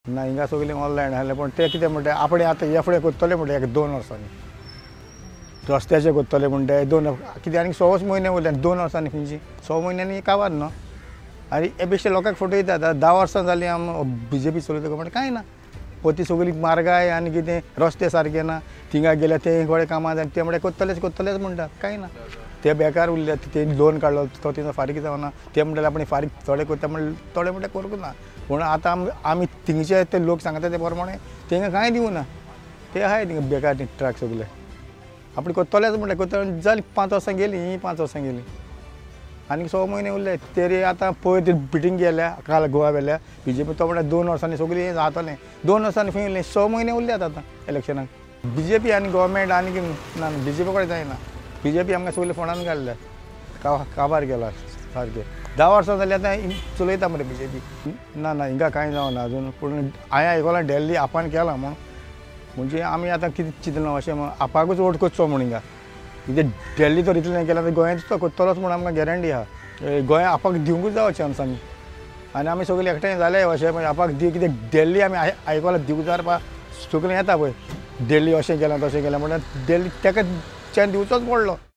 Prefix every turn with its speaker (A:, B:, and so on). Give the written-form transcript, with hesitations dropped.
A: ना हिंगा सगळीं ऑनलायन आहलें पण ते कितें म्हणटा आपण आतां हे फुडें करतले म्हणटा एक 2 वर्सांनी रस्त्याचे करतले म्हणटा 2 कितें आनी 6 म्हयने उरले 2 वर्सांनी खंयची 6 म्हयन्यांनी काबार न्हू आनी हे बेश्टे लोकांक फटयता येतात 10 वर्सां जालीं आमी BJP चलयता म्हणटा कांय ना पती सगळी मारगाय आनी कितें रस्ते सारके ना थिंगा गेल्यार ते कोडे कामां जाय ते म्हणटा करतलेच म्हणटात कांय ना ते बेकार उरले ते लोन काडलो तो तिजो फारीक जावना ते म्हणटाले आपण फारीक थोडे करता म्हण थोडे म्हणटा करूंक ना पूण आतां आमी थिंगचे ते लोक सांगता ते प्रमाणे तेंका कांय दिवना ते आहाय थिंगा बेकार ट्रक सगळे आपण करतलेच म्हणटा करतले जाली 5 वर्सां गेलीं 5 वर्सां गेलीं आनी 6 म्हयने उरले तरी आतां पळय ती मिटींग गेल्या काल गोवा वेल्या BJP तो म्हणटा 2 वर्सांनी सगळीं जातलें 2 वर्सांनी खंय उरलें 6 म्हयने उरल्यात आतां इलेक्शनाक BJP आनी गव्हर्मेंट आनी ना BJP कडेन जायना BJP आमकां सगळे फोंडान काडल्या काबार केला सारकें 10 वर्सां जालीं आतां चलयता मरे BJP ना हिंगा कांय जावना अजून पूण हांवें आयकलां दिल्ली आपान केलां म्हूण म्हणजे आमी आतां कितें चिंतलां अशें आपाकूच वोट करचो म्हूण हिंगा कितें दिल्ली तर इतलें केलां तर गोंयांत तो करतलोच म्हूण आमकां गॅरंटी आहा गोंया आपाक दिवंकूच जावो चान्सांनी आनी आमी सगळे एकठांय जाले अशें म्हणजे आपाक दी कितें दिल्ली आमी आयकलां दिवंक जावपा सगळें येता पळय दिल्ली अशें केलां तशें केलां म्हणल्यार दिल्ली ताका चान्स दिवचोच पडलो